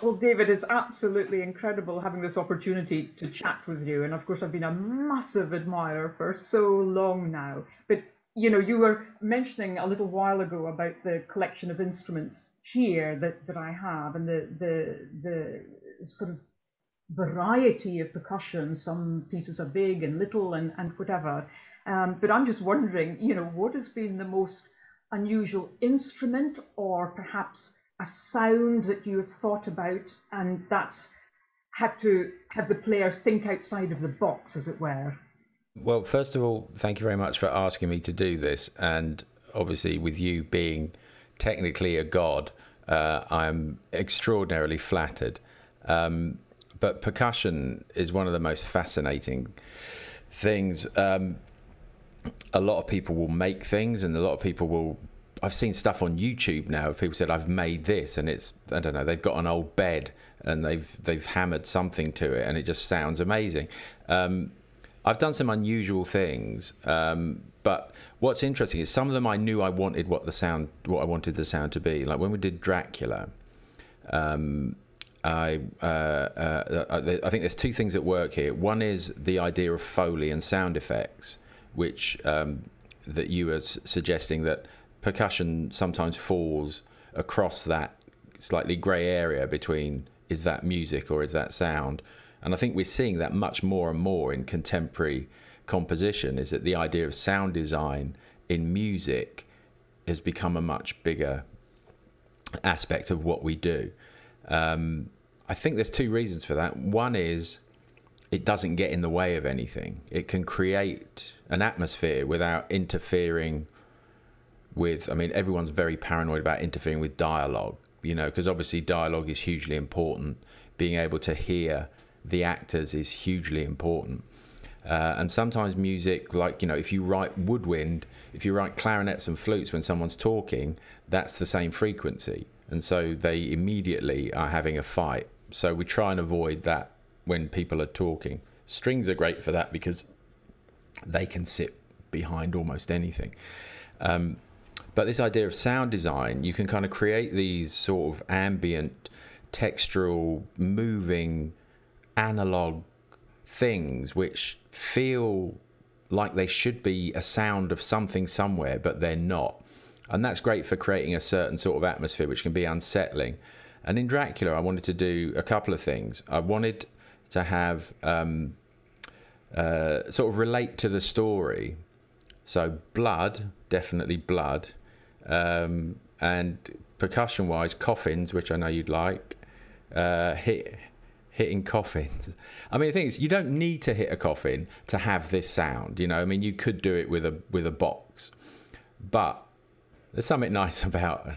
Well, David, it's absolutely incredible having this opportunity to chat with you. And of course, I've been a massive admirer for so long now. But you were mentioning a little while ago about the collection of instruments here that I have, and the sort of variety of percussion. Some pieces are big and little and whatever. But I'm just wondering, what has been the most unusual instrument or perhaps a sound that you have thought about and that's had to have the player think outside of the box, as it were? Well, first of all, thank you very much for asking me to do this. And obviously, with you being technically a god, I'm extraordinarily flattered. But percussion is one of the most fascinating things. A lot of people will make things, and a lot of people will. I've seen stuff on YouTube now of people said I've made this, and it's, I don't know, they've got an old bed and they've hammered something to it, and it just sounds amazing. I've done some unusual things, but what's interesting is some of them I knew I wanted what I wanted the sound to be. Like when we did Dracula, I think there's two things at work here. One is the idea of Foley and sound effects, which that you were suggesting that percussion sometimes falls across that slightly grey area between is that music or is that sound. And I think we're seeing that much more and more in contemporary composition, is that the idea of sound design in music has become a much bigger aspect of what we do. I think there's two reasons for that. One is it doesn't get in the way of anything. It can create an atmosphere without interfering with, I mean, everyone's very paranoid about interfering with dialogue, because obviously dialogue is hugely important. Being able to hear the actors is hugely important. And sometimes music, like, if you write woodwind, if you write clarinets and flutes when someone's talking, that's the same frequency. And so they immediately are having a fight. So we try and avoid that when people are talking. Strings are great for that because they can sit behind almost anything. But this idea of sound design, you can kind of create these sort of ambient, textural, moving, analog things which feel like they should be a sound of something somewhere, but they're not. And that's great for creating a certain sort of atmosphere which can be unsettling. And in Dracula, I wanted to do a couple of things. I wanted to have sort of relate to the story. So blood, definitely blood. And percussion-wise, coffins, which I know you'd like. Hitting coffins. I mean, the thing is, you don't need to hit a coffin to have this sound. I mean, you could do it with a box, but there's something nice about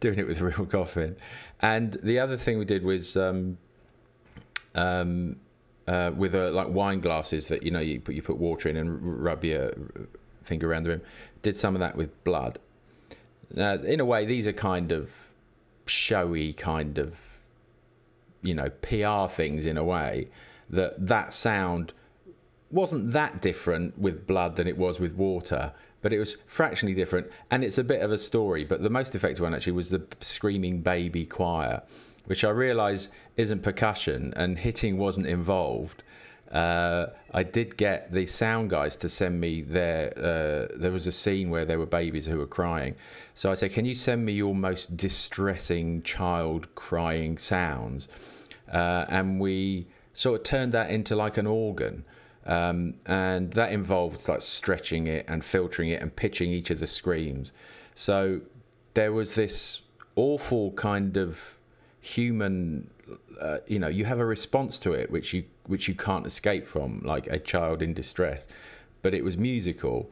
doing it with a real coffin. And the other thing we did was with like wine glasses that you put water in and rub your finger around the rim. Did some of that with blood. Now, in a way, these are kind of showy, kind of PR things in a way. That sound wasn't that different with blood than it was with water, but it was fractionally different, and it's a bit of a story. But the most effective one actually was the screaming baby choir, which I realise isn't percussion, and hitting wasn't involved. I did get the sound guys to send me there was a scene where there were babies who were crying. So I said, can you send me your most distressing child crying sounds? And we sort of turned that into like an organ. And that involved like stretching it and filtering it and pitching each of the screams. So there was this awful kind of human, you have a response to it which you can't escape from, like a child in distress, but it was musical.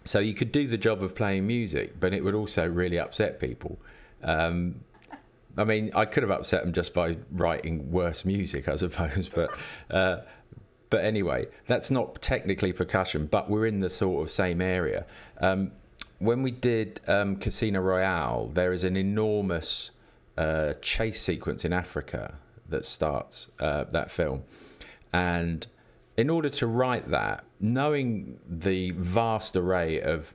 So you could do the job of playing music, but it would also really upset people. I mean, I could have upset them just by writing worse music, I suppose, but anyway, that's not technically percussion, but we're in the sort of same area. When we did Casino Royale, there is an enormous chase sequence in Africa that starts that film. And in order to write that, knowing the vast array of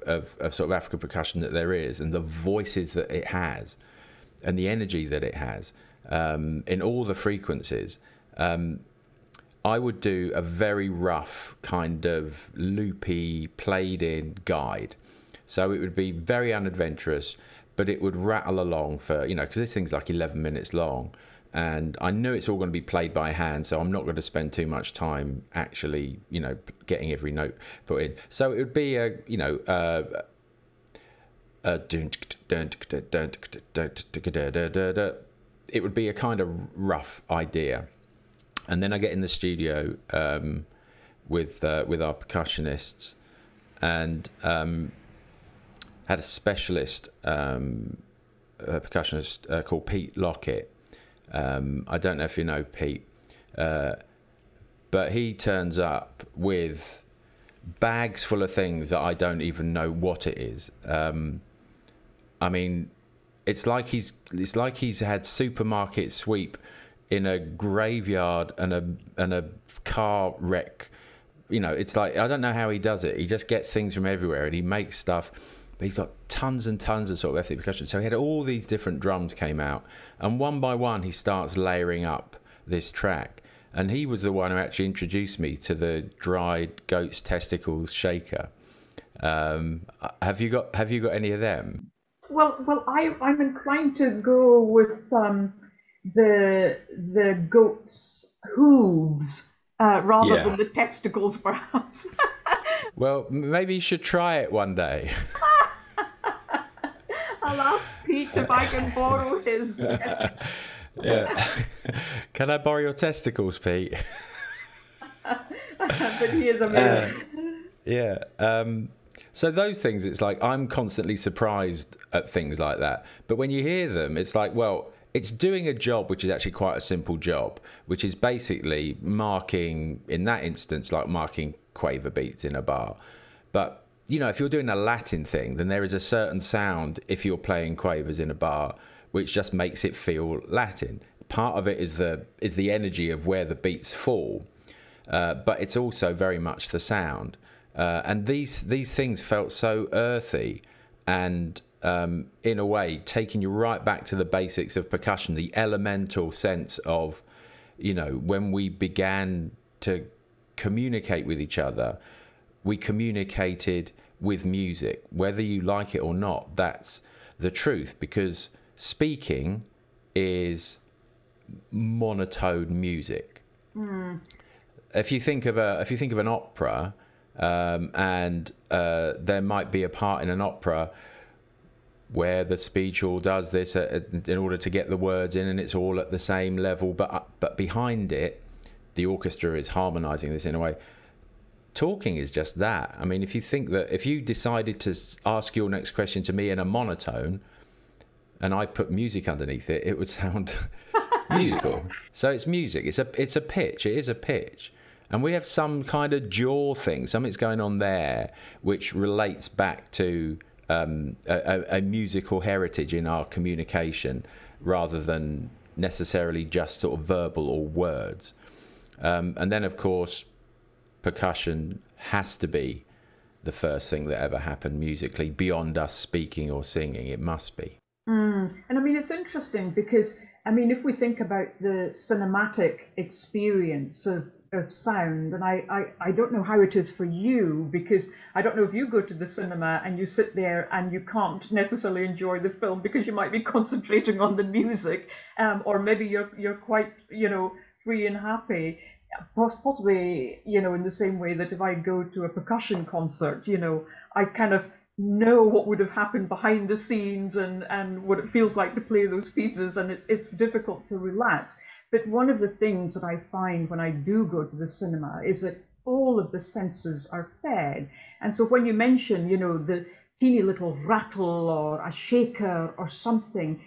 sort of African percussion that there is and the voices that it has and the energy that it has, in all the frequencies, I would do a very rough kind of loopy, played-in guide. So it would be very unadventurous, but it would rattle along for, because this thing's like 11 minutes long. And I knew it's all going to be played by hand, so I'm not going to spend too much time actually, getting every note put in. So it would be it would be a kind of rough idea. And then I get in the studio with our percussionists, and had a specialist percussionist called Pete Lockett. I don't know if you know Pete, but he turns up with bags full of things that I don't even know what it is. I mean, it's like he's had supermarket sweep in a graveyard and a car wreck. It's like, I don't know how he does it. He just gets things from everywhere and he makes stuff. But he's got tons and tons of sort of ethnic percussion. So he had all these different drums came out, and one by one he starts layering up this track. And he was the one who actually introduced me to the dried goat's testicles shaker. Have you got any of them? Well, I'm inclined to go with the goat's hooves rather than the testicles, perhaps. Well, maybe you should try it one day. I'll ask Pete if I can borrow his. Yeah. Can I borrow your testicles, Pete? But he is amazing. So those things, it's like I'm constantly surprised at things like that. But when you hear them, it's like, well, it's doing a job which is actually quite a simple job, which is basically marking, in that instance, like marking quaver beats in a bar. But if you're doing a Latin thing, then there is a certain sound if you're playing quavers in a bar, which just makes it feel Latin. Part of it is the energy of where the beats fall, but it's also very much the sound. And these things felt so earthy, and in a way taking you right back to the basics of percussion, the elemental sense of, when we began to communicate with each other, we communicated with music, whether you like it or not. That's the truth, because speaking is monotone music. If you think of an opera, and there might be a part in an opera where the speech all does this in order to get the words in, and it's all at the same level, but behind it the orchestra is harmonizing this in a way. Talking is just that. I mean, if you decided to ask your next question to me in a monotone and I put music underneath it, it would sound musical. So it's music. It's a pitch. It is a pitch. And we have some kind of jaw thing. Something's going on there which relates back to a musical heritage in our communication, rather than necessarily just sort of verbal or words. And then, of course, percussion has to be the first thing that ever happened musically beyond us speaking or singing. It must be. And I mean, it's interesting because, I mean, if we think about the cinematic experience of sound, and I don't know how it is for you, because I don't know if you go to the cinema and you sit there and you can't necessarily enjoy the film because you might be concentrating on the music, or maybe you're quite, free and happy. Possibly, in the same way that if I go to a percussion concert, I kind of know what would have happened behind the scenes and what it feels like to play those pieces, and it's difficult to relax. But one of the things that I find when I do go to the cinema is that all of the senses are fed. And so when you mention, the teeny little rattle or a shaker or something,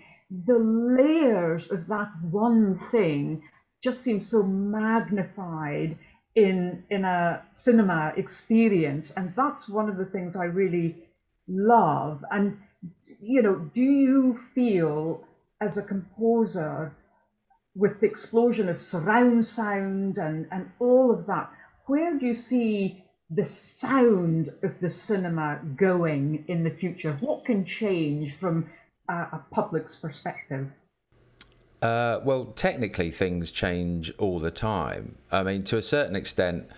the layers of that one thing just seems so magnified in a cinema experience. And that's one of the things I really love. And, do you feel as a composer, with the explosion of surround sound and all of that, where do you see the sound of the cinema going in the future? What can change from a public's perspective? Well, technically, things change all the time. I mean, to a certain extent,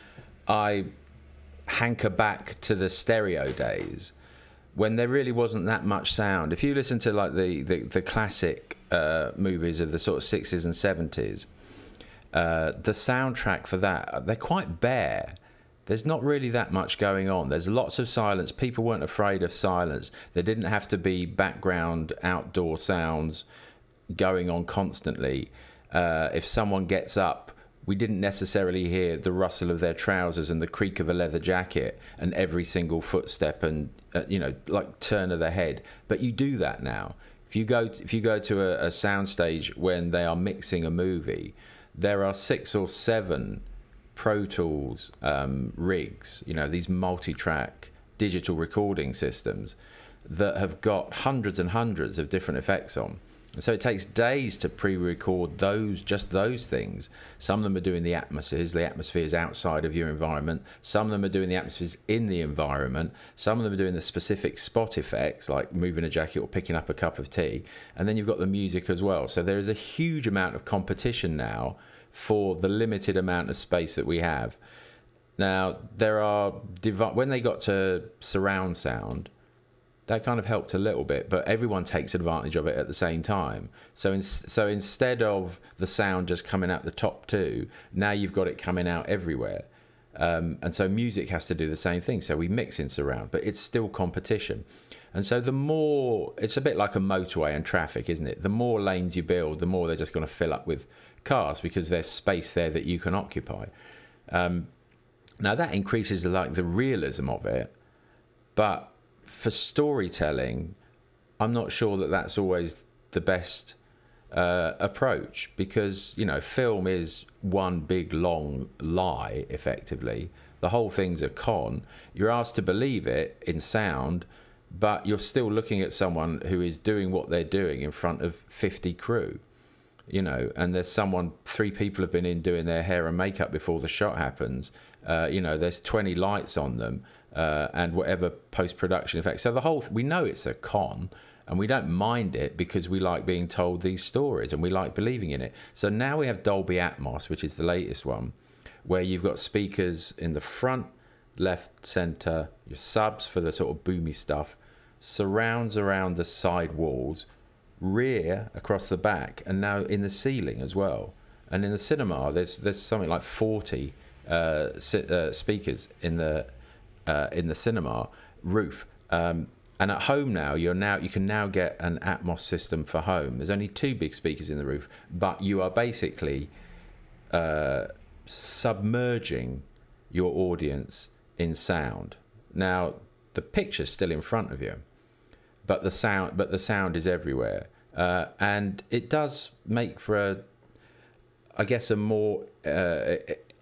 I hanker back to the stereo days when there really wasn't that much sound. If you listen to like the classic movies of the sort of 60s and 70s, the soundtrack for that, they're quite bare. There's not really that much going on. There's lots of silence. People weren't afraid of silence. There didn't have to be background outdoor sounds going on constantly. If someone gets up, we didn't necessarily hear the rustle of their trousers and the creak of a leather jacket and every single footstep and like turn of the head. But you do that now. If you go to a soundstage when they are mixing a movie, there are 6 or 7 Pro Tools rigs, these multi-track digital recording systems that have got hundreds and hundreds of different effects on. And so it takes days to pre-record just those things. Some of them are doing the atmospheres outside of your environment. Some of them are doing the atmospheres in the environment. Some of them are doing the specific spot effects, like moving a jacket or picking up a cup of tea. And then you've got the music as well. So there is a huge amount of competition now for the limited amount of space that we have. Now, when they got to surround sound, that kind of helped a little bit, but everyone takes advantage of it at the same time. So instead of the sound just coming out the top 2, now you've got it coming out everywhere. And so music has to do the same thing. So we mix in surround, but it's still competition. And so it's a bit like a motorway and traffic, isn't it? The more lanes you build, the more they're just going to fill up with cars because there's space there that you can occupy. Now that increases the realism of it, but for storytelling, I'm not sure that that's always the best approach, because film is one big long lie. Effectively, the whole thing's a con. You're asked to believe it in sound, but you're still looking at someone who is doing what they're doing in front of 50 crew, and there's 3 people have been in doing their hair and makeup before the shot happens. There's 20 lights on them, and whatever post-production effects. So we know it's a con, and we don't mind it because we like being told these stories and we like believing in it. So now we have Dolby Atmos, which is the latest one, where you've got speakers in the front, left, center, your subs for the sort of boomy stuff, surrounds around the side walls, rear across the back, and now in the ceiling as well. And in the cinema, there's something like 40 speakers in the cinema roof. And at home now, you can now get an Atmos system for home. There's only 2 big speakers in the roof, but you are basically submerging your audience in sound. Now, the picture's still in front of you, but the sound is everywhere, and it does make for a more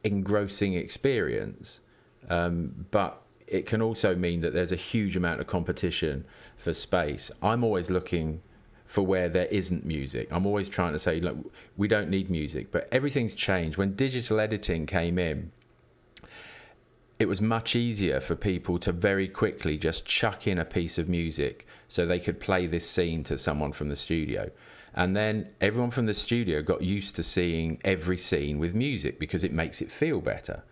engrossing experience, but it can also mean that there's a huge amount of competition for space. I'm always looking for where there isn't music. I'm always trying to say, look, we don't need music, but everything's changed. When digital editing came in, it was much easier for people to very quickly just chuck in a piece of music so they could play this scene to someone from the studio. And then everyone from the studio got used to seeing every scene with music because it makes it feel better.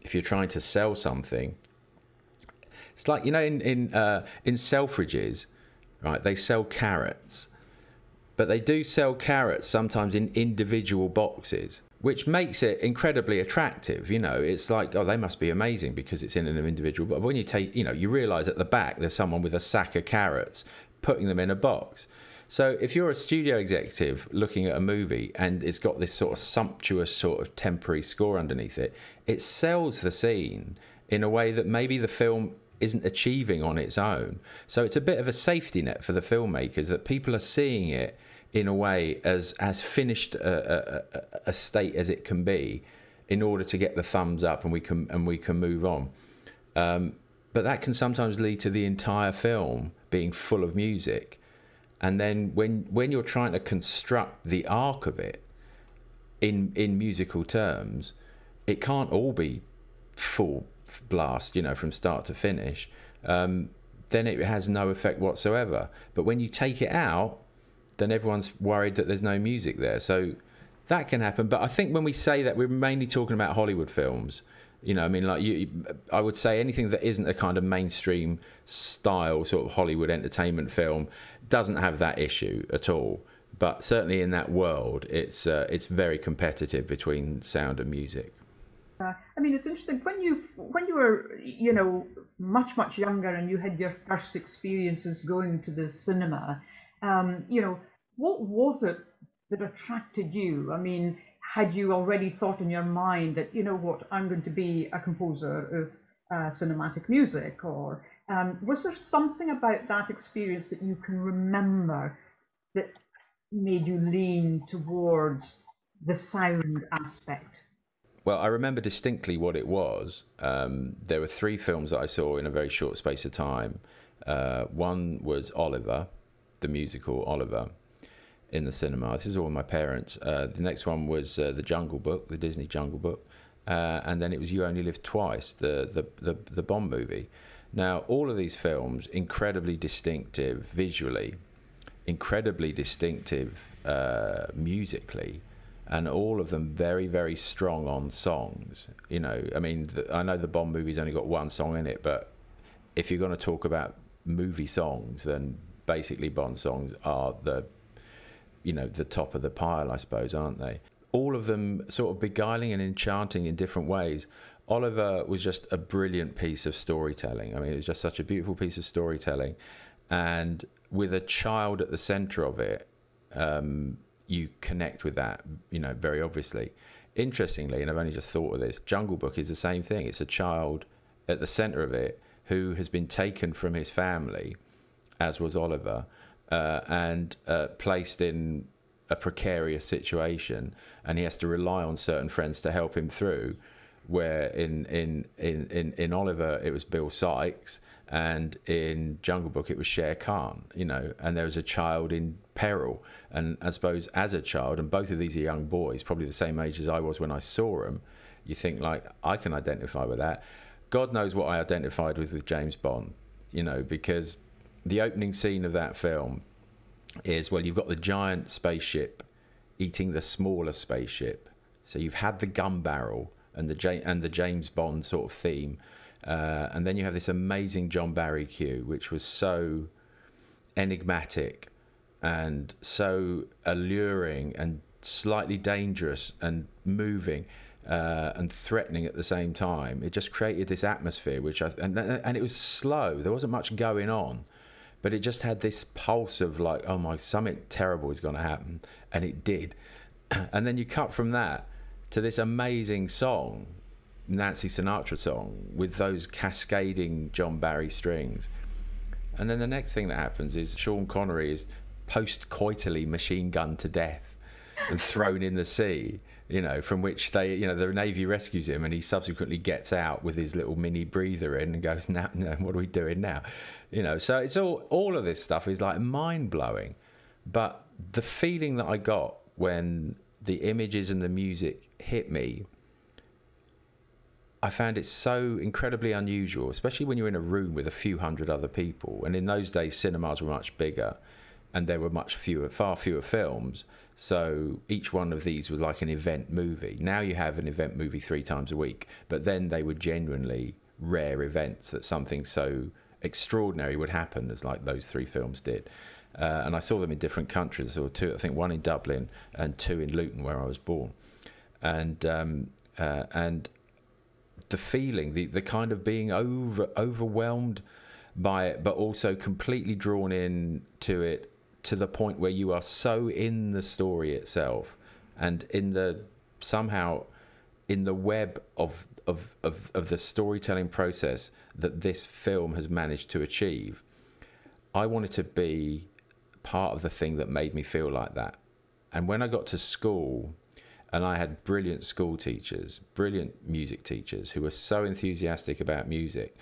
If you're trying to sell something, it's like, in Selfridges, right, they sell carrots, but they do sell carrots sometimes in individual boxes, which makes it incredibly attractive. It's like, oh, they must be amazing because it's in an individual. But when you take, you realise at the back there's someone with a sack of carrots putting them in a box. So if you're a studio executive looking at a movie and it's got this sort of sumptuous sort of temporary score underneath it, it sells the scene in a way that maybe the film isn't achieving on its own. So it's a bit of a safety net for the filmmakers that people are seeing it in a way as finished a state as it can be, in order to get the thumbs up and we can move on. But that can sometimes lead to the entire film being full of music, and then when you're trying to construct the arc of it in musical terms, it can't all be full blast, from start to finish. Then it has no effect whatsoever. But when you take it out, then everyone's worried that there's no music there. So that can happen. But I think when we say that, we're mainly talking about Hollywood films. You know, I mean, like I would say anything that isn't a kind of mainstream style sort of Hollywood entertainment film doesn't have that issue at all. But certainly in that world, it's very competitive between sound and music. I mean, it's interesting when you were, you know, much younger and you had your first experiences going to the cinema. You know, what was it that attracted you? I mean, had you already thought in your mind that, you know what, I'm going to be a composer of cinematic music, or was there something about that experience that you can remember that made you lean towards the sound aspect? Well, I remember distinctly what it was. There were three films that I saw in a very short space of time. One was Oliver, the musical Oliver, in the cinema. This is all with my parents. The next one was The Jungle Book, the Disney Jungle Book. And then it was You Only Live Twice, the Bond movie. Now, all of these films, incredibly distinctive visually, incredibly distinctive musically, and all of them very, very strong on songs. You know, I mean, I know the Bond movie's only got one song in it, but if you're going to talk about movie songs, then basically Bond songs are the top of the pile, I suppose, aren't they? All of them sort of beguiling and enchanting in different ways. Oliver was just a brilliant piece of storytelling. I mean, it was just such a beautiful piece of storytelling. And with a child at the centre of it, you connect with that, you know, very obviously. Interestingly, and I've only just thought of this, Jungle Book is the same thing. It's a child at the centre of it who has been taken from his family, as was Oliver, and placed in a precarious situation, and he has to rely on certain friends to help him through. Where in Oliver it was Bill Sykes, and in Jungle Book it was Shere Khan, you know, and there was a child in peril. And I suppose as a child, and both of these are young boys, probably the same age as I was when I saw them, you think, like, I can identify with that. God knows what I identified with James Bond, you know, because the opening scene of that film is, well, you've got the giant spaceship eating the smaller spaceship. So you've had the gun barrel and the James Bond sort of theme, and then you have this amazing John Barry cue, which was so enigmatic and so alluring and slightly dangerous and moving and threatening at the same time. It just created this atmosphere, and it was slow. There wasn't much going on, but it just had this pulse of like, oh my, something terrible is going to happen, and it did. And then you cut from that to this amazing song, Nancy Sinatra song, with those cascading John Barry strings. And then the next thing that happens is Sean Connery is post-coitally machine gunned to death and thrown in the sea, you know, from which the Navy rescues him, and he subsequently gets out with his little mini breather in and goes, now, what are we doing now? You know, so it's all of this stuff is like mind-blowing. But the feeling that I got when the images and the music hit me, I found it so incredibly unusual, especially when you're in a room with a few hundred other people. And in those days, cinemas were much bigger, and there were far fewer films. So each one of these was like an event movie. Now you have an event movie 3 times a week, but then they were genuinely rare events that something so extraordinary would happen as like those 3 films did. And I saw them in different countries. I saw 2, I think 1 in Dublin and 2 in Luton, where I was born. And the feeling, the kind of being overwhelmed by it, but also completely drawn in to it, to the point where you are so in the story itself and somehow in the web of the storytelling process that this film has managed to achieve. I wanted to be part of the thing that made me feel like that. And when I got to school, and I had brilliant school teachers, brilliant music teachers who were so enthusiastic about music,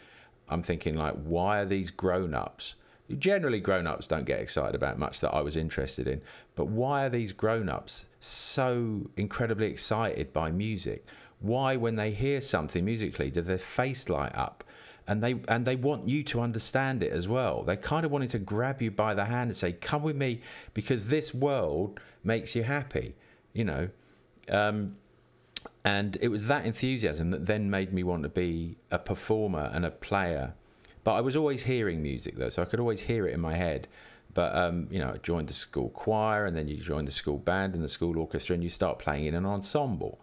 I'm thinking, like, why are these grown-ups, generally grown-ups don't get excited about much that I was interested in, but why are these grown-ups so incredibly excited by music? Why, when they hear something musically, do their face light up and they want you to understand it as well. They kind of wanted to grab you by the hand and say, come with me, because this world makes you happy, you know. And it was that enthusiasm that then made me want to be a performer and a player. But I was always hearing music though, so I could always hear it in my head. But you know, I joined the school choir, and then you join the school band and the school orchestra, and you start playing in an ensemble,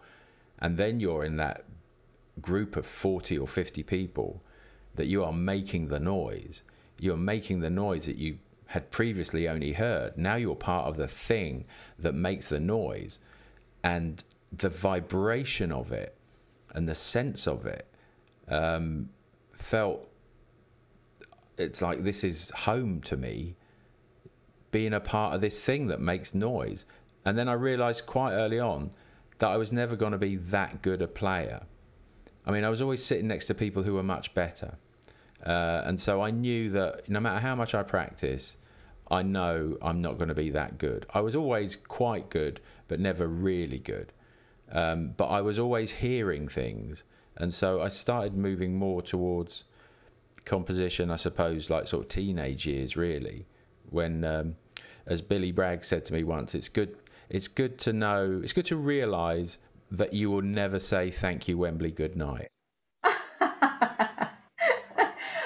and then you're in that group of 40 or 50 people that you are making the noise. You're making the noise that you had previously only heard. Now you're part of the thing that makes the noise, and the vibration of it and the sense of it felt, it's like, this is home to me, being a part of this thing that makes noise. And then I realized quite early on that I was never going to be that good a player. I mean, I was always sitting next to people who were much better. And so I knew that no matter how much I practice, I know I'm not going to be that good. I was always quite good, but never really good. But I was always hearing things. And so I started moving more towards composition, I suppose, like sort of teenage years, really. When, as Billy Bragg said to me once, it's good to know, it's good to realise that you will never say thank you, Wembley, good night.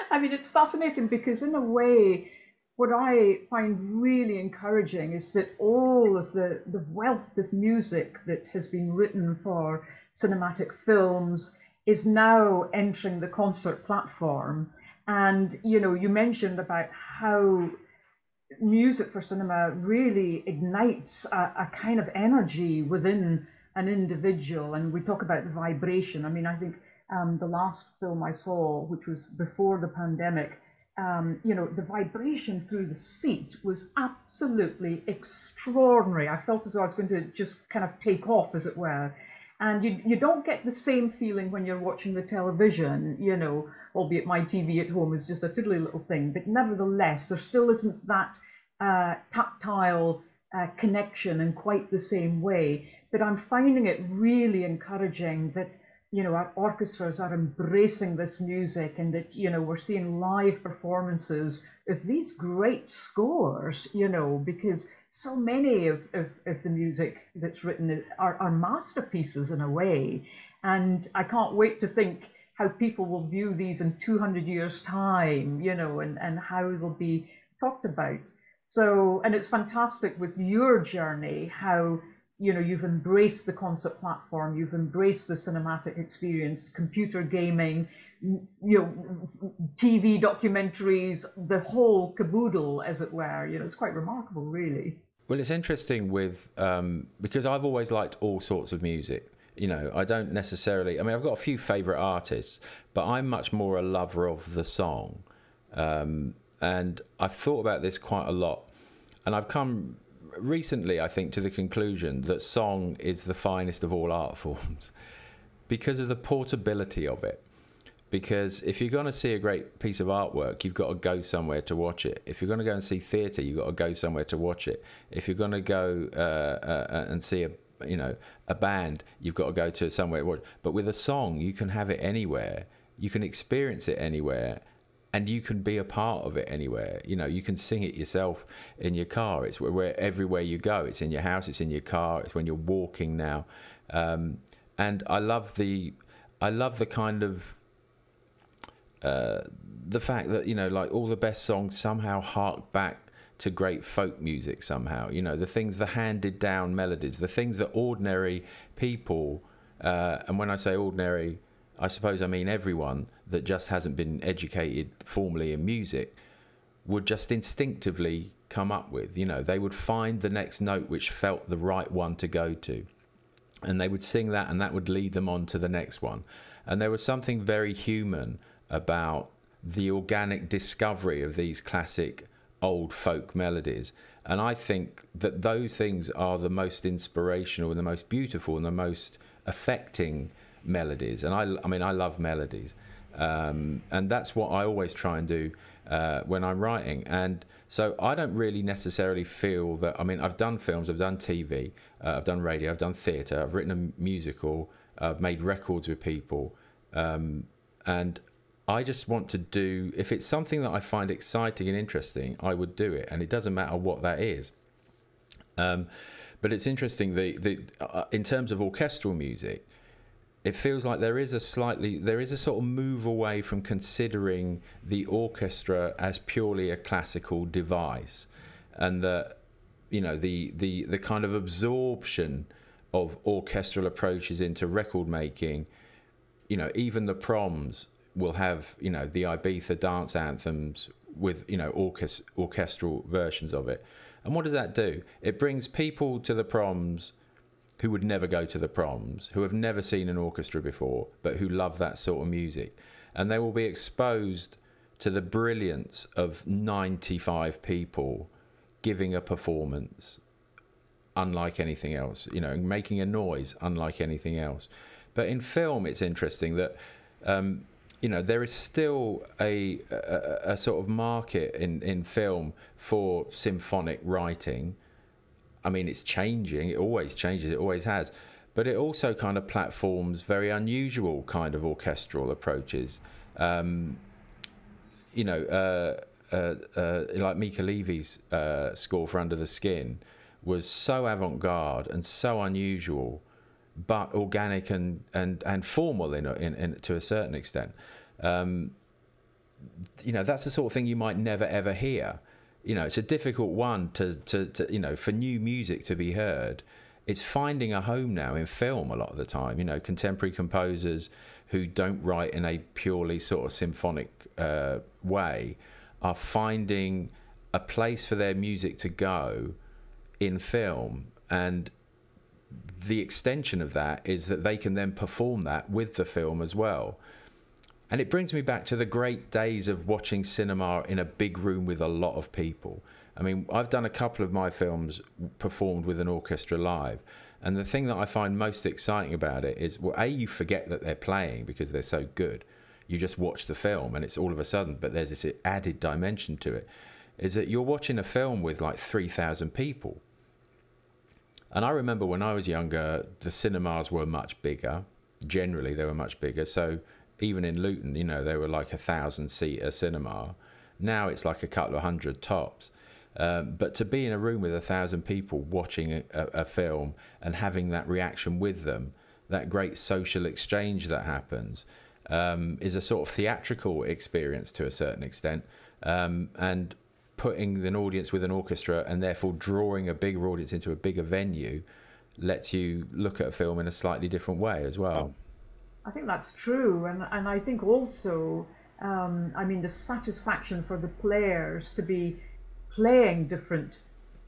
I mean, it's fascinating because in a way, what I find really encouraging is that all of the wealth of music that has been written for cinematic films is now entering the concert platform. And, you know, you mentioned about how music for cinema really ignites a kind of energy within an individual, and we talk about the vibration. I mean, I think the last film I saw, which was before the pandemic, you know, the vibration through the seat was absolutely extraordinary. I felt as though I was going to just kind of take off, as it were. And you don't get the same feeling when you're watching the television, you know, albeit my TV at home is just a tiddly little thing. But nevertheless, there still isn't that tactile connection in quite the same way. But I'm finding it really encouraging that, you know, our orchestras are embracing this music, and that, you know, we're seeing live performances of these great scores, you know, because so many of the music that's written are masterpieces in a way. And I can't wait to think how people will view these in 200 years' time, you know, and how they'll be talked about. So, and it's fantastic with your journey, how, you know, you've embraced the concert platform, you've embraced the cinematic experience, computer gaming, you know, TV documentaries, the whole caboodle, as it were. You know, it's quite remarkable, really. Well, it's interesting with, because I've always liked all sorts of music. You know, I don't necessarily, I mean, I've got a few favourite artists, but I'm much more a lover of the song. And I've thought about this quite a lot. And I've come recently, I think, to the conclusion that song is the finest of all art forms because of the portability of it. Because if you're going to see a great piece of artwork, you've got to go somewhere to watch it. If you're going to go and see theatre, you've got to go somewhere to watch it. If you're going to go and see a band, you've got to go to somewhere to watch. But with a song, you can have it anywhere. You can experience it anywhere. And you can be a part of it anywhere. You know, you can sing it yourself in your car. It's where everywhere you go. It's in your house. It's in your car. It's when you're walking now. And I love the kind of the fact that, you know, like all the best songs somehow hark back to great folk music somehow. You know, the things, the handed down melodies, the things that ordinary people, and when I say ordinary, I suppose I mean everyone that just hasn't been educated formally in music, would just instinctively come up with. You know, they would find the next note which felt the right one to go to, and they would sing that, and that would lead them on to the next one. And there was something very human about the organic discovery of these classic old folk melodies. And I think that those things are the most inspirational and the most beautiful and the most affecting melodies. And I mean, I love melodies. And that's what I always try and do when I'm writing. And so I don't really necessarily feel that, I mean, I've done films, I've done TV, I've done radio, I've done theatre, I've written a musical, I've made records with people. And I just want to do, if it's something that I find exciting and interesting, I would do it, and it doesn't matter what that is. But it's interesting, in terms of orchestral music, it feels like there is a sort of move away from considering the orchestra as purely a classical device, and that, you know, the kind of absorption of orchestral approaches into record making. You know, even the proms will have, you know, the Ibiza dance anthems with, you know, orchestral versions of it. And what does that do? It brings people to the proms who would never go to the proms, who have never seen an orchestra before, but who love that sort of music. And they will be exposed to the brilliance of 95 people giving a performance unlike anything else, you know, making a noise unlike anything else. But in film, it's interesting that, you know, there is still a sort of market in film for symphonic writing. I mean, it's changing. It always changes. It always has. But it also kind of platforms very unusual kind of orchestral approaches. You know, like Mika Levy's score for Under the Skin was so avant-garde and so unusual, but organic and formal in to a certain extent. You know, that's the sort of thing you might never ever hear. You know, it's a difficult one to you know, for new music to be heard. It's finding a home now in film a lot of the time. You know, contemporary composers who don't write in a purely sort of symphonic way are finding a place for their music to go in film, and the extension of that is that they can then perform that with the film as well. And it brings me back to the great days of watching cinema in a big room with a lot of people. I mean, I've done a couple of my films performed with an orchestra live, and the thing that I find most exciting about it is, well, A, you forget that they're playing because they're so good. You just watch the film and it's all of a sudden, but there's this added dimension to it, is that you're watching a film with like 3,000 people. And I remember when I was younger, the cinemas were much bigger. Generally, they were much bigger. So even in Luton, you know, they were like 1,000-seater cinema. Now it's like a couple of hundred tops. But to be in a room with 1,000 people watching a film and having that reaction with them, that great social exchange that happens, is a sort of theatrical experience to a certain extent. And putting an audience with an orchestra and therefore drawing a bigger audience into a bigger venue lets you look at a film in a slightly different way as well. I think that's true, and I think also, I mean, the satisfaction for the players to be playing different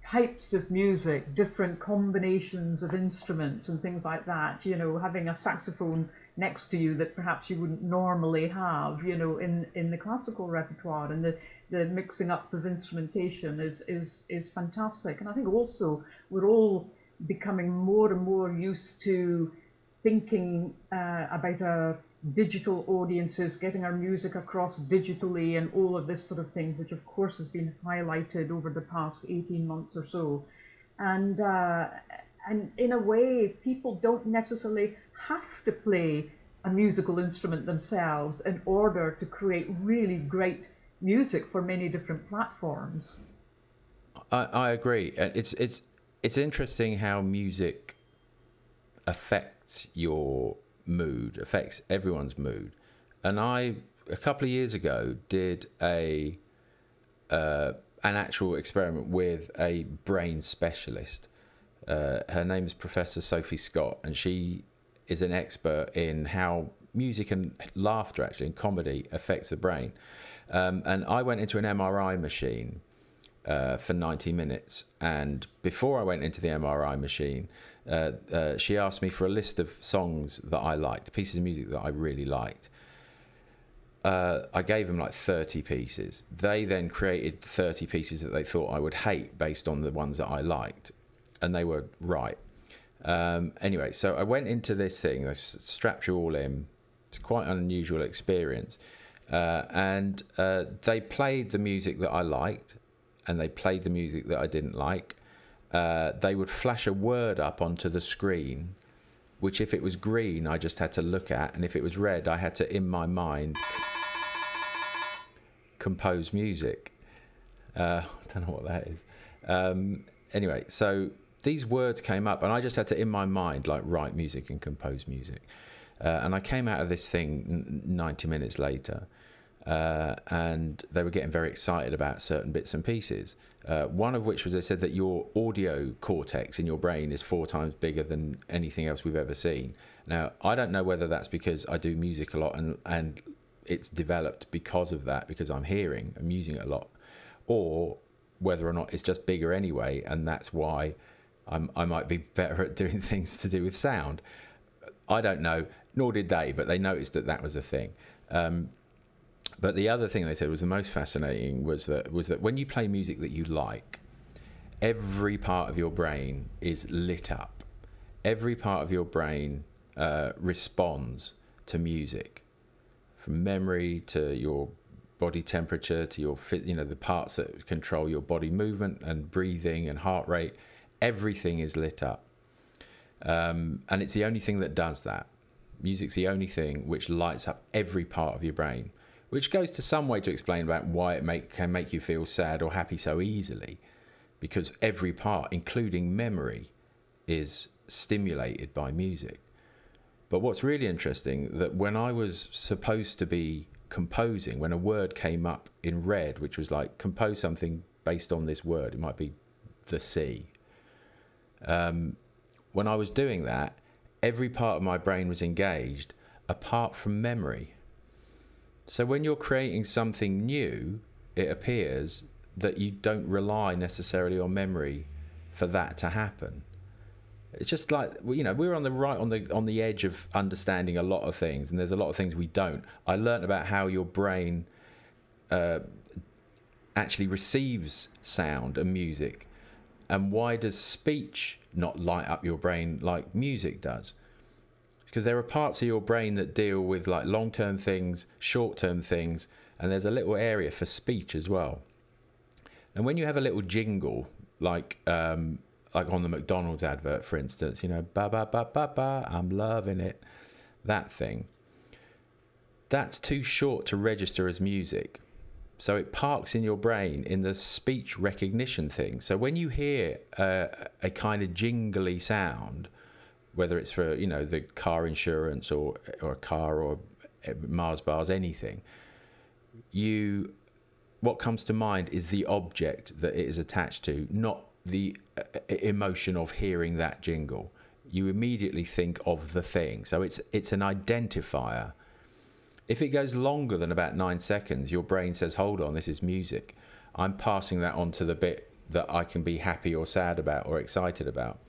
types of music, different combinations of instruments and things like that, you know, having a saxophone next to you that perhaps you wouldn't normally have, you know, in the classical repertoire, and the mixing up of instrumentation is fantastic. And I think also we're all becoming more and more used to thinking about digital audiences, getting our music across digitally, and all of this sort of thing, which of course has been highlighted over the past 18 months or so. And in a way, people don't necessarily have to play a musical instrument themselves in order to create really great music for many different platforms. I agree. It's interesting how music affects your mood, affects everyone's mood. And I, a couple of years ago, did an actual experiment with a brain specialist. Her name is Professor Sophie Scott, and she is an expert in how music and laughter, actually, and comedy affects the brain. And I went into an MRI machine for 90 minutes. And before I went into the MRI machine, she asked me for a list of songs that I liked, pieces of music that I really liked. I gave them like 30 pieces. They then created 30 pieces that they thought I would hate based on the ones that I liked. And they were right. Anyway, so I went into this thing. I strapped you all in. It's quite an unusual experience. And they played the music that I liked, and they played the music that I didn't like. They would flash a word up onto the screen, which if it was green, I just had to look at, and if it was red, I had to, in my mind, compose music. I don't know what that is. Anyway, so these words came up, and I just had to, in my mind, like write music and compose music. And I came out of this thing 90 minutes later, and they were getting very excited about certain bits and pieces. One of which was, they said that your audio cortex in your brain is 4 times bigger than anything else we've ever seen. Now, I don't know whether that's because I do music a lot and it's developed because of that, because I'm using it a lot, or whether or not it's just bigger anyway, and that's why I might be better at doing things to do with sound. I don't know, nor did they, but they noticed that that was a thing. But the other thing they said was the most fascinating was that when you play music that you like, every part of your brain is lit up. Every part of your brain responds to music, from memory to your body temperature to your the parts that control your body movement and breathing and heart rate. Everything is lit up, and it's the only thing that does that. Music's the only thing which lights up every part of your brain, which goes to some way to explain about why it can make you feel sad or happy so easily, because every part, including memory, is stimulated by music. But what's really interesting, that when I was supposed to be composing, when a word came up in red, which was like, compose something based on this word, it might be the sea. When I was doing that, every part of my brain was engaged apart from memory. So when you're creating something new, it appears that you don't rely necessarily on memory for that to happen. It's just like, we're on the edge of understanding a lot of things, and there's a lot of things we don't. I learned about how your brain actually receives sound and music, and why does speech not light up your brain like music does? Because there are parts of your brain that deal with like long-term things, short-term things, and there's a little area for speech as well. And when you have a little jingle, like on the McDonald's advert, for instance, ba ba ba ba ba, I'm loving it, that thing, that's too short to register as music. So it parks in your brain in the speech recognition thing. So when you hear a kind of jingly sound, whether it's for the car insurance or a car or Mars bars, anything, what comes to mind is the object that it is attached to, not the emotion of hearing that jingle. You immediately think of the thing. So it's an identifier. If it goes longer than about 9 seconds, your brain says, hold on, this is music. I'm passing that on to the bit that I can be happy or sad about or excited about.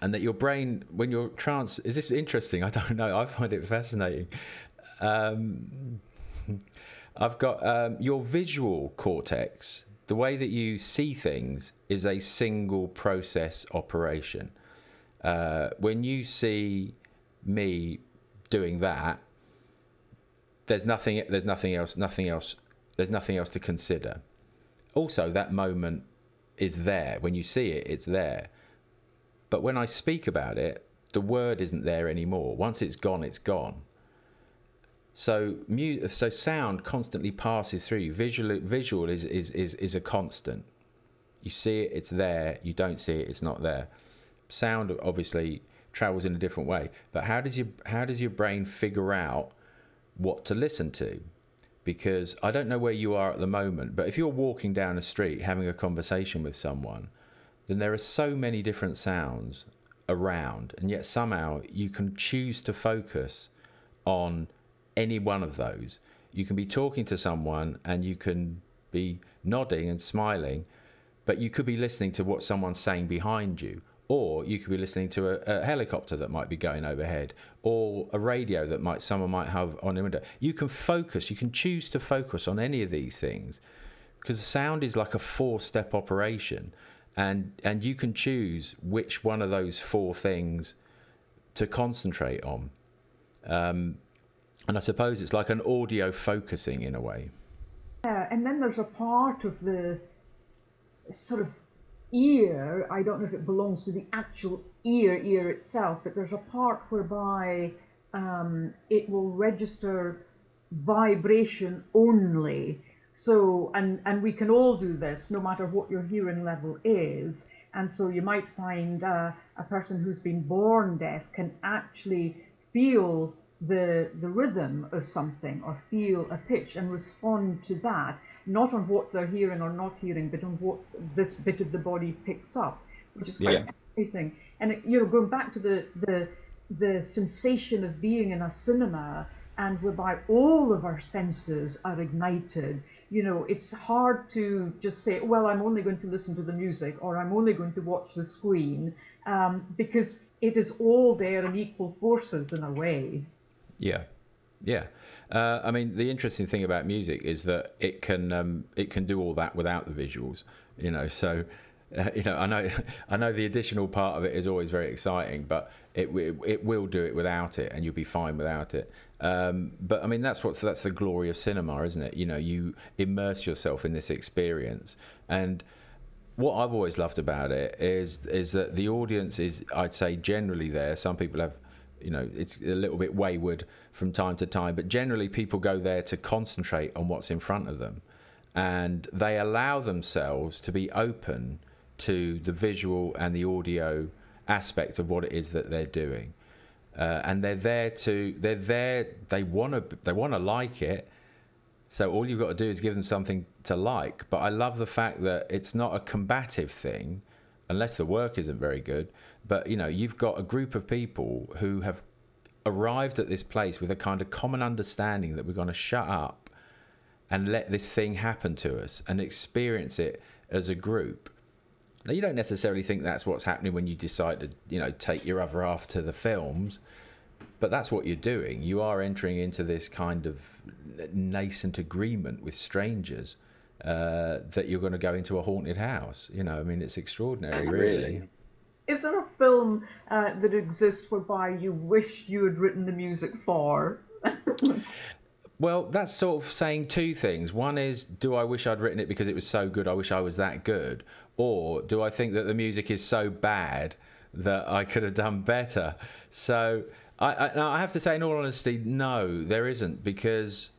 And that your brain, when you're is this interesting? I don't know. I find it fascinating. I've got your visual cortex. The way that you see things is a single process operation. When you see me doing that, there's nothing else to consider. Also, that moment is there. When you see it, it's there. But when I speak about it, the word isn't there anymore. Once it's gone, it's gone. So sound constantly passes through you. Visual is a constant. You see it, it's there. You don't see it, it's not there. Sound obviously travels in a different way. But how does your brain figure out what to listen to? Because I don't know where you are at the moment, but if you're walking down a street having a conversation with someone, then there are so many different sounds around, and yet somehow you can choose to focus on any one of those. You can be talking to someone and you can be nodding and smiling, but you could be listening to what someone's saying behind you, or you could be listening to a helicopter that might be going overhead, or a radio that someone might have on the window. You can choose to focus on any of these things, because sound is like a 4-step operation. And you can choose which one of those 4 things to concentrate on. And I suppose it's like an audio focusing in a way. Yeah, and then there's a part of the sort of ear, I don't know if it belongs to the actual ear itself, but there's a part whereby it will register vibration only. So, and we can all do this, no matter what your hearing level is. And so you might find a person who's been born deaf can actually feel the rhythm of something, or feel a pitch and respond to that, not on what they're hearing or not hearing, but on what this bit of the body picks up, which is quite fascinating. And going back to the sensation of being in a cinema, and whereby all of our senses are ignited. It's hard to just say, well, I'm only going to listen to the music, or I'm only going to watch the screen, because it is all there in equal forces in a way. Yeah. I mean, the interesting thing about music is that it can do all that without the visuals. So I know the additional part of it is always very exciting, but it will do it without it, and you'll be fine without it. But I mean, that's the glory of cinema, isn't it? You immerse yourself in this experience, and what I've always loved about it is that the audience is, I'd say, generally there. Some people have, it's a little bit wayward from time to time, but generally people go there to concentrate on what's in front of them, and they allow themselves to be open to the visual and the audio aspect of what it is that they're doing, and they want to like it. So all you've got to do is give them something to like. But I love the fact that it's not a combative thing, unless the work isn't very good. But you've got a group of people who have arrived at this place with a kind of common understanding that we're going to shut up and let this thing happen to us and experience it as a group. Now, you don't necessarily think that's what's happening when you decide to, take your other half to the films, but that's what you're doing. You are entering into this kind of nascent agreement with strangers that you're going to go into a haunted house. I mean, it's extraordinary, really. Is there a film that exists whereby you wish you had written the music for? Well, that's sort of saying two things. One is, do I wish I'd written it because it was so good, I wish I was that good? Or do I think that the music is so bad that I could have done better? So I have to say, in all honesty, no, there isn't, because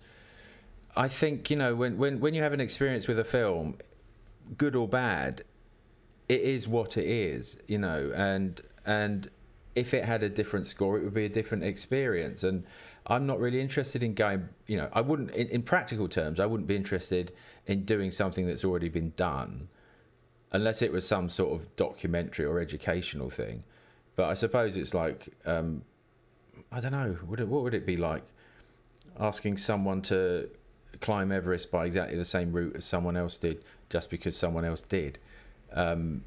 I think, when you have an experience with a film, good or bad, it is what it is, and if it had a different score, it would be a different experience. And I'm not really interested in going, I wouldn't, in practical terms, I wouldn't be interested in doing something that's already been done, unless it was some sort of documentary or educational thing. But I suppose it's like, I don't know, what would it be like asking someone to climb Everest by exactly the same route as someone else did, just because someone else did? I'm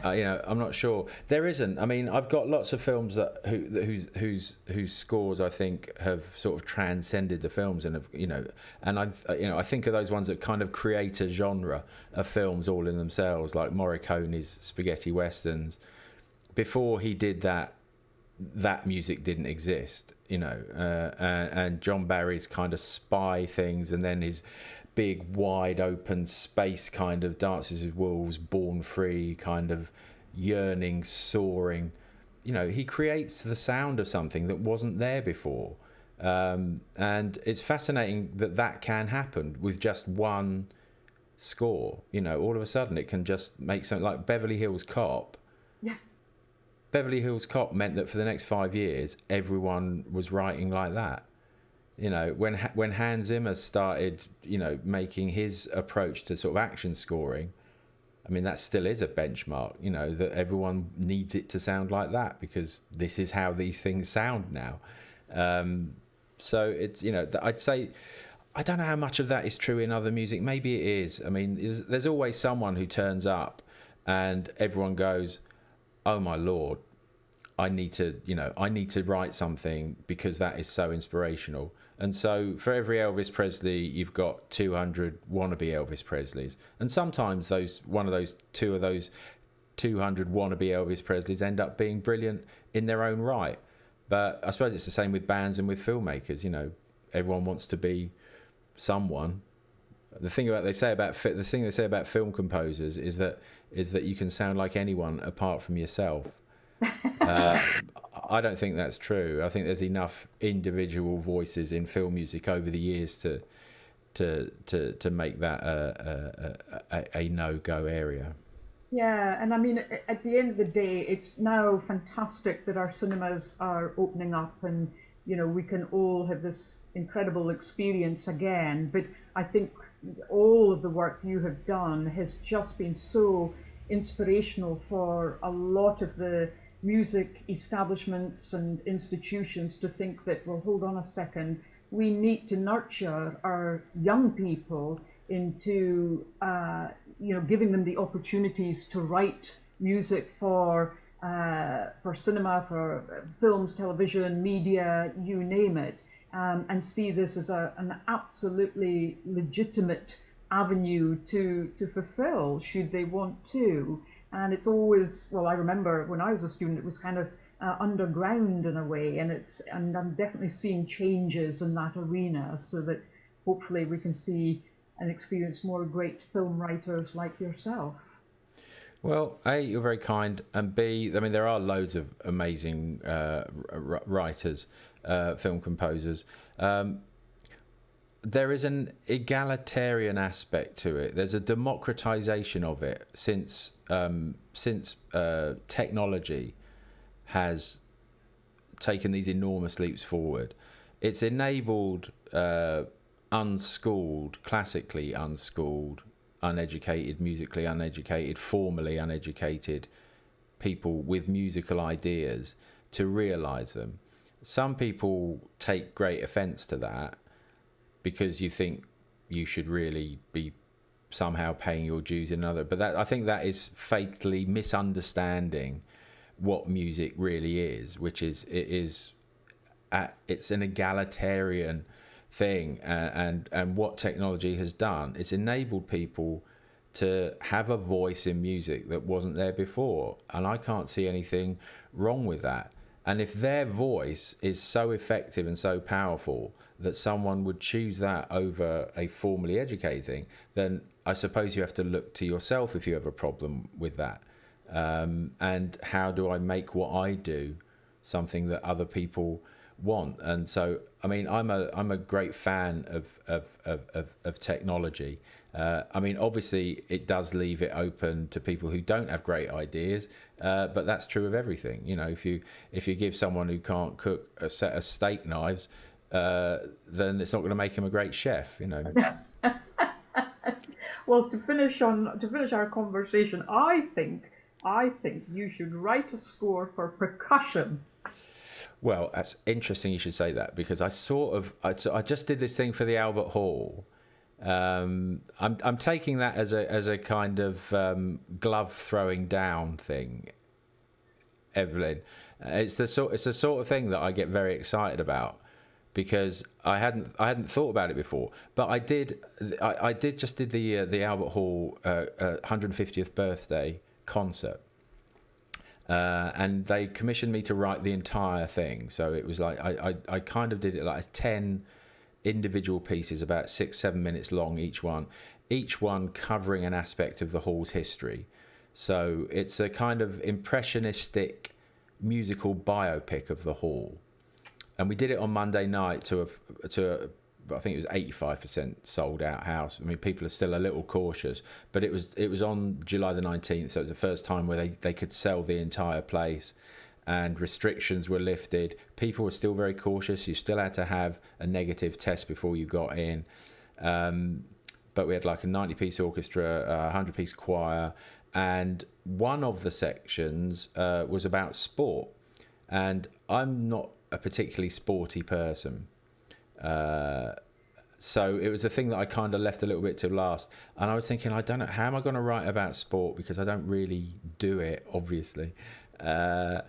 not sure. There isn't. I mean, I've got lots of films whose scores I think have sort of transcended the films, and I think of those ones that kind of create a genre of films all in themselves, like Morricone's spaghetti westerns. Before he did that music didn't exist, and John Barry's kind of spy things, and then his big wide open space kind of Dances with Wolves, Born Free, kind of yearning, soaring. He creates the sound of something that wasn't there before, and it's fascinating that can happen with just one score. All of a sudden it can just make something like Beverly Hills Cop. Yeah. Beverly Hills Cop meant that for the next 5 years everyone was writing like that. When Hans Zimmer started, making his approach to sort of action scoring, I mean, that still is a benchmark, that everyone needs it to sound like that, because this is how these things sound now. So it's, I'd say, I don't know how much of that is true in other music. Maybe it is. I mean, there's always someone who turns up and everyone goes, oh my Lord, I need to write something because that is so inspirational. And so for every Elvis Presley, you've got 200 wannabe Elvis Presleys. And sometimes two of those 200 wannabe Elvis Presleys end up being brilliant in their own right. But I suppose it's the same with bands and with filmmakers. Everyone wants to be someone. The thing they say about film composers is that you can sound like anyone apart from yourself. I don't think that's true. I think there's enough individual voices in film music over the years to make that a no-go area. Yeah, and I mean, at the end of the day, it's now fantastic that our cinemas are opening up, and we can all have this incredible experience again. But I think all of the work you have done has just been so inspirational for a lot of the music establishments and institutions to think that, well, hold on a second, we need to nurture our young people into giving them the opportunities to write music for cinema, for films, television, media, you name it, and see this as an absolutely legitimate avenue to fulfill should they want to. And it's always, well, I remember when I was a student, it was kind of underground in a way, and I'm definitely seeing changes in that arena, so that hopefully we can see and experience more great film writers like yourself. Well, A, you're very kind, and B, I mean, there are loads of amazing writers, film composers. There is an egalitarian aspect to it. There's a democratization of it since technology has taken these enormous leaps forward. It's enabled unschooled, classically unschooled, uneducated, musically uneducated, formally uneducated people with musical ideas to realise them. Some people take great offence to that because you think you should really be somehow paying your dues in another. But I think that is fatally misunderstanding what music really is, which is it's an egalitarian thing, and what technology has done, it's enabled people to have a voice in music that wasn't there before, and I can't see anything wrong with that. And if their voice is so effective and so powerful that someone would choose that over a formally educated thing, then I suppose you have to look to yourself if you have a problem with that. And how do I make what I do something that other people want? And so, I mean, I'm a great fan of technology. I mean, obviously, it does leave it open to people who don't have great ideas, but that's true of everything. You know, if you give someone who can't cook a set of steak knives, then it's not going to make him a great chef. You know. Well, to finish our conversation, I think you should write a score for percussion. Well, that's interesting you should say that, because I just did this thing for the Albert Hall. I'm taking that as a kind of glove throwing down thing, Evelyn. It's the sort of thing that I get very excited about, because I hadn't thought about it before. But I did just did the Albert Hall 150th birthday concert. And they commissioned me to write the entire thing. So it was like I kind of did it like 10 individual pieces, about 6-7 minutes long each one covering an aspect of the hall's history. So it's a kind of impressionistic musical biopic of the hall. And we did it on Monday night to I think it was 85% sold out house. I mean, people are still a little cautious, but it was on July the 19th, so it was the first time where they could sell the entire place, and restrictions were lifted. People were still very cautious. You still had to have a negative test before you got in. But we had like a 90-piece orchestra, a 100-piece choir, and one of the sections was about sport. And I'm not a particularly sporty person. So it was a thing that I kind of left a little bit till last, and I was thinking, I don't know, how am I going to write about sport, because I don't really do it, obviously, but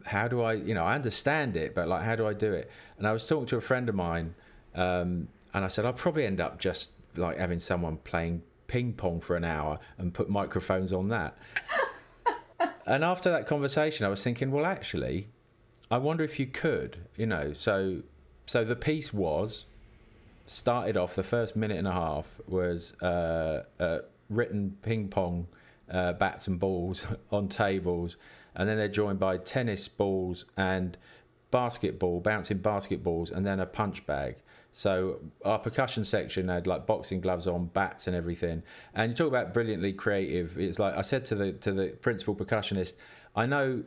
how do I, I understand it, but like, how do I do it? And I was talking to a friend of mine, and I said I'll probably end up just like having someone playing ping pong for an hour and put microphones on that. And after that conversation I was thinking, well, actually, I wonder if you could, so the piece started off, the first minute and a half was written ping pong bats and balls on tables, and then they're joined by tennis balls and bouncing basketballs, and then a punch bag. So our percussion section had like boxing gloves on, bats and everything. And you talk about brilliantly creative. It's like I said to the principal percussionist, I know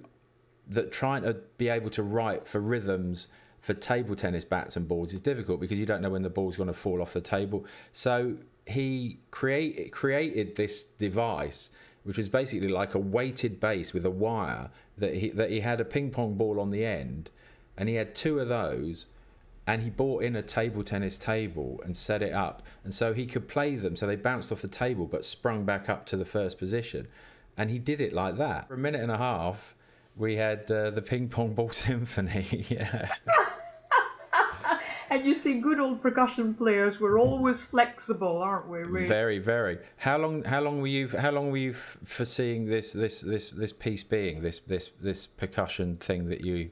that trying to be able to write for rhythms for table tennis bats and balls is difficult because you don't know when the ball's going to fall off the table. So he created this device, which was basically like a weighted bass with a wire that he had a ping pong ball on the end, and he had two of those, and he bought in a table tennis table and set it up, and so he could play them so they bounced off the table but sprung back up to the first position, and he did it like that. For a minute and a half we had the ping pong ball symphony. Yeah. And you see, good old percussion players, we're always flexible, aren't we? Very, very. How long were you foreseeing this piece being this percussion thing that you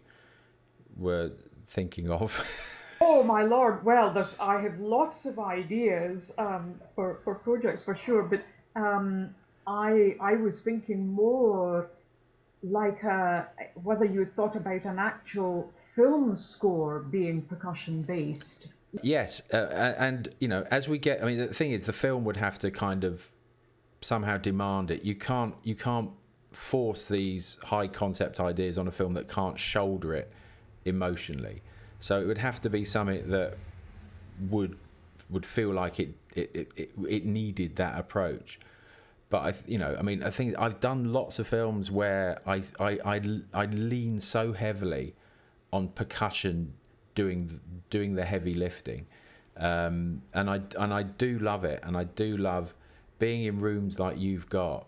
were thinking of? Oh my lord! Well, I have lots of ideas for projects for sure, but I was thinking more like whether you had thought about an actual film score being percussion based. Yes, and you know, as we get, I mean, the thing is, the film would have to kind of somehow demand it. You can't force these high concept ideas on a film that can't shoulder it emotionally. So it would have to be something that would feel like it needed that approach. But I think I've done lots of films where I lean so heavily on percussion doing the heavy lifting, and I do love it, and I do love being in rooms like you've got,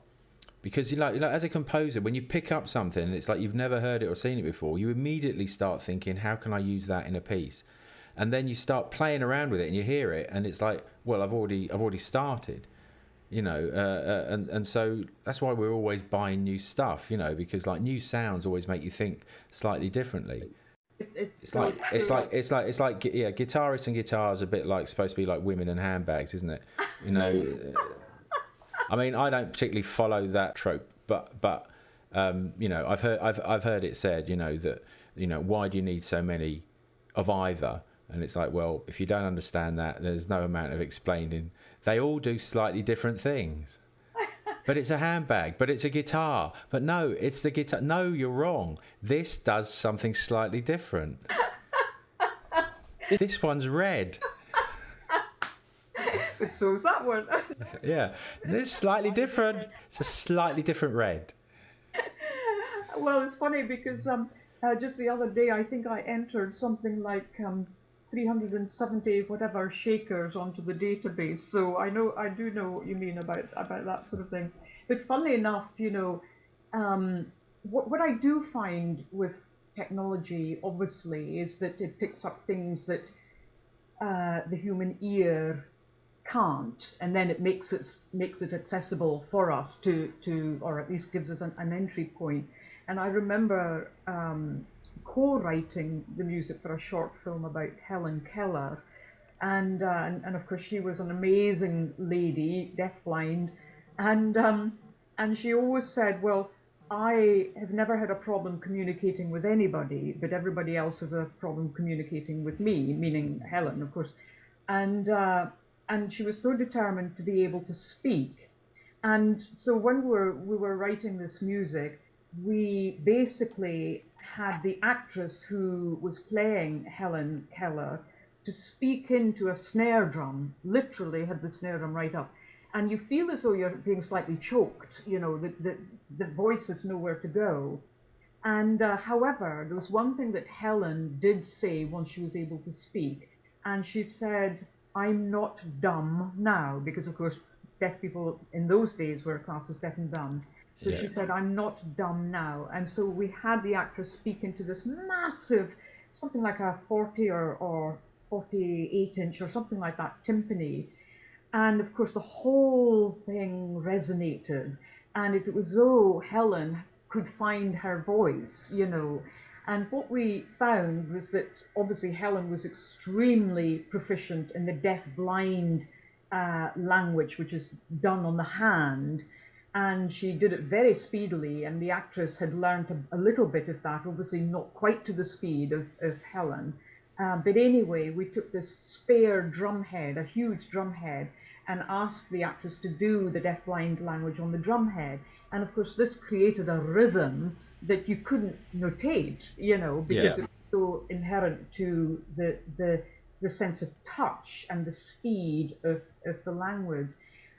because you know, as a composer, when you pick up something and it's like you've never heard it or seen it before, you immediately start thinking, how can I use that in a piece? And then you start playing around with it and you hear it and it's like, well, I've already started, you know, and so that's why we're always buying new stuff, you know, because like new sounds always make you think slightly differently. It's like yeah, guitarists and guitars are a bit like supposed to be like women and handbags, isn't it? You know, I mean, I don't particularly follow that trope, but you know, I've heard it said, you know, that, you know, why do you need so many of either? And it's like, well, if you don't understand that, there's no amount of explaining. They all do slightly different things. But it's a handbag, but it's a guitar. But no, it's the guitar. No, you're wrong. This does something slightly different. This one's red. But so's that one. Yeah, this is slightly different. It's a slightly different red. Well, it's funny because just the other day, I think I entered something like 370 whatever shakers onto the database. So I do know what you mean about that sort of thing. But funnily enough, you know, what I do find with technology, obviously, is that it picks up things that the human ear can't, and then it makes it accessible for us to or at least gives us an entry point. And I remember co-writing the music for a short film about Helen Keller, and of course she was an amazing lady, deafblind, and she always said, well, I have never had a problem communicating with anybody, but everybody else has a problem communicating with me, meaning Helen, of course, and she was so determined to be able to speak. And so when we were writing this music, we basically had the actress who was playing Helen Keller to speak into a snare drum, literally had the snare drum right up. And you feel as though you're being slightly choked, you know, the voice has nowhere to go. And however, there was one thing that Helen did say once she was able to speak, and she said, I'm not dumb now, because of course deaf people in those days were classed as deaf and dumb. So yeah. She said, I'm not dumb now. And so we had the actress speak into this massive, something like a 40 or 48 inch or something like that, timpani. And of course the whole thing resonated. And it was as though Helen could find her voice, you know. And what we found was that obviously Helen was extremely proficient in the deaf-blind language, which is done on the hand. and she did it very speedily, and the actress had learned a little bit of that, obviously not quite to the speed of Helen. But anyway, we took this spare drum head, a huge drum head, and asked the actress to do the deafblind language on the drum head. And of course, this created a rhythm that you couldn't notate, you know, because it's so inherent to the sense of touch and the speed of the language.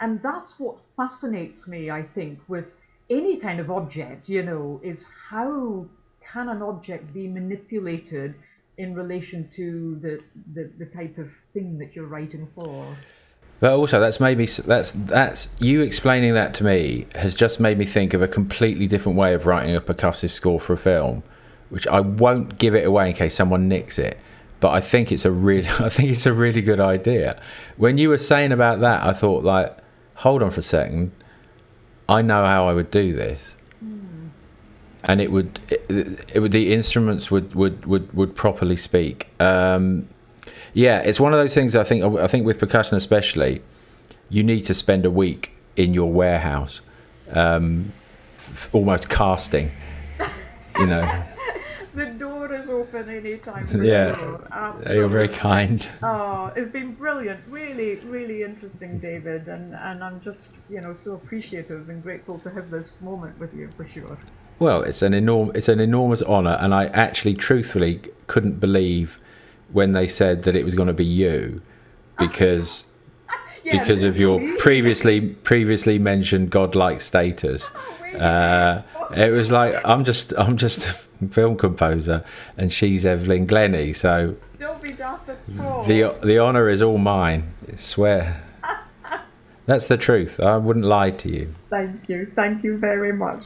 And that's what fascinates me, I think, with any kind of object, you know, is how can an object be manipulated in relation to the type of thing that you're writing for. But also, that's you explaining that to me has just made me think of a completely different way of writing a percussive score for a film, which I won't give it away in case someone nicks it. But I think it's a really good idea. When you were saying about that, I thought, like, hold on for a second, I know how I would do this. And the instruments would properly speak. Yeah, it's one of those things. I think with percussion especially, you need to spend a week in your warehouse, almost casting. You know. The door is open anytime. Yeah, you're very kind. Oh, it's been brilliant, really, really interesting, David, and I'm just, you know, so appreciative and grateful to have this moment with you, for sure. Well, it's an enormous honour, and I actually, truthfully, couldn't believe when they said that it was going to be you, because because of your previously mentioned godlike status. It was like I'm just a film composer, and she's Evelyn Glennie, so don't be daft at all. The honour is all mine. I swear. That's the truth. I wouldn't lie to you. Thank you very much.